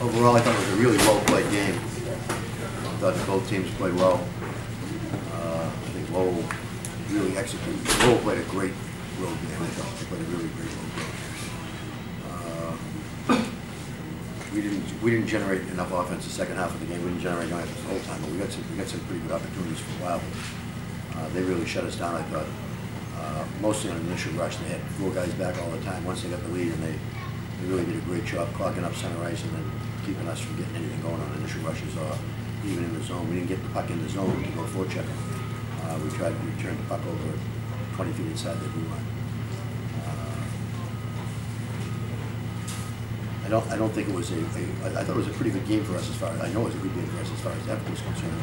Overall, I thought it was a really well-played game. I thought both teams played well. I think Lowell really executed. Lowell played a great road game. I thought they played a really great road game. We didn't generate enough offense the second half of the game. We didn't generate enough the whole time, but we got some pretty good opportunities for a while. They really shut us down, I thought. Mostly on an initial rush. They had 4 guys back all the time once they got the lead, and they really did a great job clogging up center ice and then keeping us from getting anything going on initial rushes or even in the zone. We didn't get the puck in the zone to go forechecking. We tried to return the puck over 20 feet inside the blue line. I don't think it was I thought it was a pretty good game for us as far as, I know it was a good game for us as far as effort was concerned.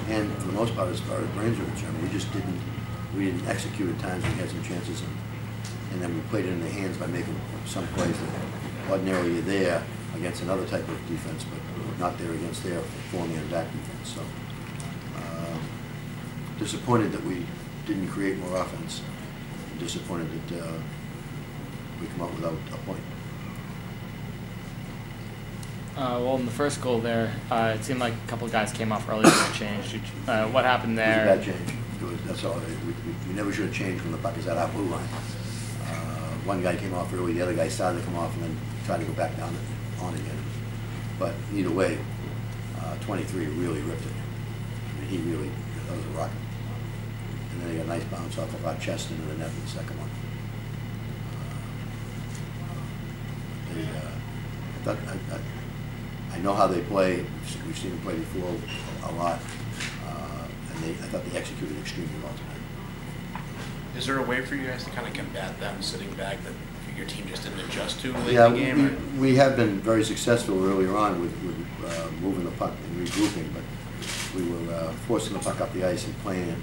And for the most part, as far as brains are concerned, we didn't execute at times. We had some chances, and then we played it in their hands by making some plays that ordinarily are there against another type of defense, but not there against their four-man back defense. So disappointed that we didn't create more offense. Disappointed that we come up without a point. Well, in the first goal there, it seemed like a couple of guys came off early and changed. What happened there? It was a bad change. That's all. We never should have changed when the puck is at our blue line. One guy came off early, the other guy started to come off and then tried to go back down on again. But either way, 23 really ripped it. I mean, he really, that was a rocket. And then he got a nice bounce off of our chest into the net in the second one. I know how they play. We've seen them play before a lot. I thought they executed extremely well tonight. Is there a way for you guys to kind of combat them sitting back that your team just didn't adjust to late in the game? We have been very successful earlier on with moving the puck and regrouping, but we were forcing the puck up the ice and playing it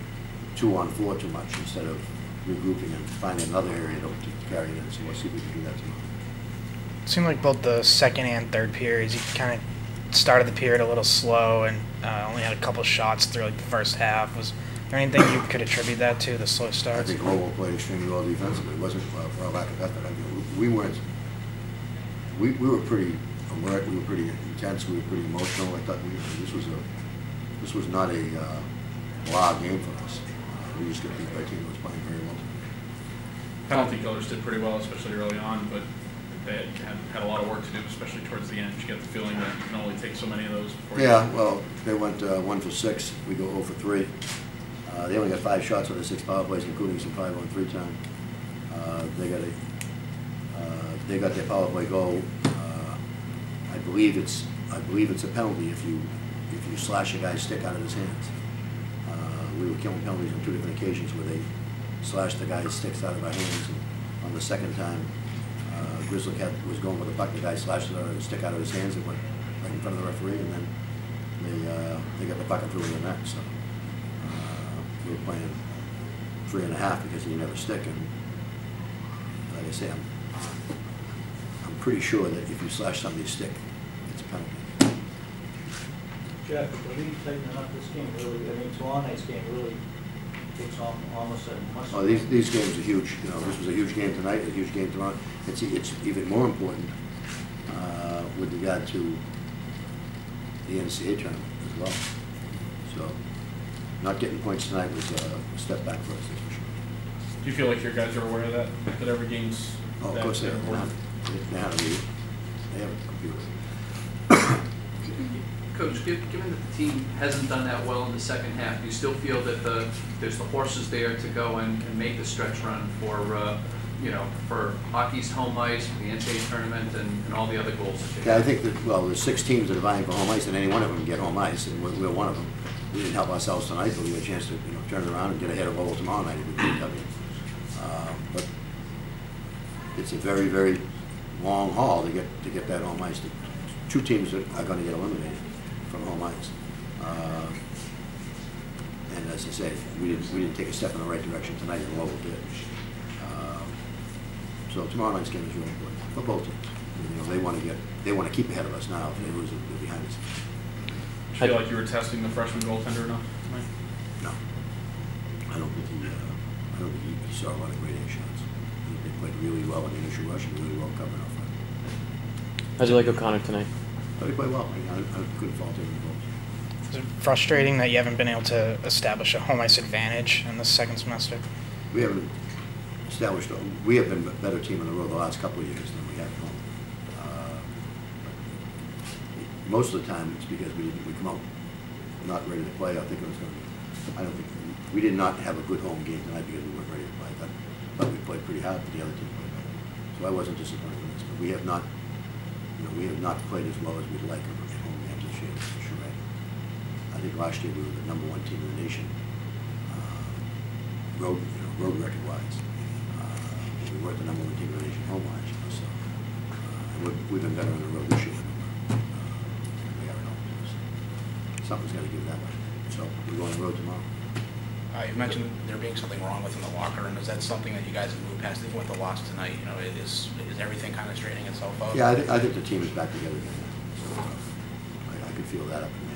2-on-4 too much instead of regrouping and finding another area to carry it in. So we'll see if we can do that tomorrow. It seemed like both the second and third periods, you kind of started the period a little slow and only had a couple shots through like the first half. Was there anything you could attribute that to, the slow start? I think Lowell played extremely well defensively. It wasn't for our lack of effort. I mean, we were pretty alert. We were pretty intense. We were pretty emotional. I thought this was not a blah game for us. We just got beat by a team that was playing very well. Penalty killers did pretty well, especially early on, but they had a lot of work to do, especially towards the end. You get the feeling that you can only take so many of those before well, they went 1 for 6. We go 0 for 3. They only got 5 shots on the 6 power plays, including some 5-on-3 time. They got their power play goal. I believe it's a penalty if you slash a guy's stick out of his hands. We were killing penalties on 2 different occasions where they slashed the guy's sticks out of our hands. And on the second time, Grizzly Cat was going with the puck. The guy slashed it out of his stick out of his hands and went right in front of the referee, and then they got the puck and threw it in the net. So we were playing 3.5 because he never stick. And like I say, I'm pretty sure that if you slash somebody's stick, it's a penalty. Jeff, the league tightening up this game really. I mean, tomorrow night's game really takes on almost a must. Oh, these games are huge. You know, this was a huge game tonight, a huge game tomorrow. It's even more important with regard to the NCAA tournament as well. So, not getting points tonight was a step back for us, that's for sure. Do you feel like your guys are aware of that? That every game's of course they are. They have a computer. Coach, given that the team hasn't done that well in the second half, do you still feel that there's the horses there to go and make the stretch run for for hockey's home ice, the NCAA tournament, and all the other goals that you have? Yeah, I think that, well, there's 6 teams that are vying for home ice, and any one of them can get home ice, and we're one of them. We didn't help ourselves tonight, but we had a chance to turn it around and get ahead of Lowell tomorrow night if we beat W. But it's a very, very long haul to get that home ice. 2 teams that are going to get eliminated from home ice. And as I say, we didn't take a step in the right direction tonight, and Lowell did. So tomorrow night's game is really important for both teams. You know, they want to keep ahead of us now. If they lose, they're behind us. Do you feel like you were testing the freshman goaltender enough tonight? No, I don't think he saw a lot of great A shots. They played really well in the initial rush and really well covering our front. How'd you like O'Connor tonight? But he played well. I couldn't fault him in the goals. Is it frustrating that you haven't been able to establish a home ice advantage in the second semester? We haven't established, we have been a better team on the road the last couple of years than we have at home. Most of the time, it's because we come out not ready to play. I think it was going to be, I don't think, we did not have a good home game tonight because we weren't ready to play. I thought we played pretty hard, but the other team played better. So I wasn't disappointed in this, but we have not, we have not played as well as we'd like at home games this year, that's for sure. I think last year we were the #1 team in the nation, road record-wise. We weren't the #1 team in the nation home-wise, so and we've been better on the road this year than we are at home. So something's got to give that way. So we're going on the road tomorrow. You mentioned there being something wrong within the locker room. Is that something that you guys have moved past, even with the loss tonight? Is everything kind of straightening itself out? Yeah, I think the team is back together again. So I could feel that up in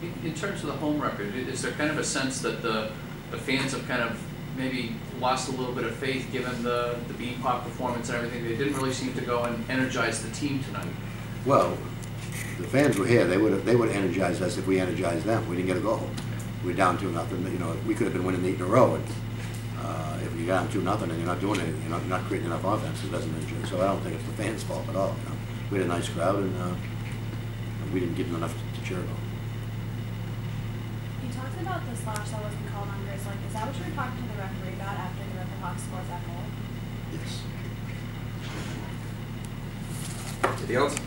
there. In terms of the home record, is there kind of a sense that the fans have kind of maybe lost a little bit of faith given the Bean Pop performance and everything? They didn't really seem to go and energize the team tonight. Well, the fans were here. They would have energized us if we energized them. We didn't get a goal. We're down 2-0. We could have been winning 8 in a row. And, if you're down 2-0 and you're not doing anything, you're not creating enough offense, it doesn't energize. So I don't think it's the fans' fault at all. We had a nice crowd and we didn't give them enough to cheer about. You talked about the slash that wasn't called on Griswold. Is that what you were talking to the referee about after the Riverhawks scored that goal? Yes. Anything else?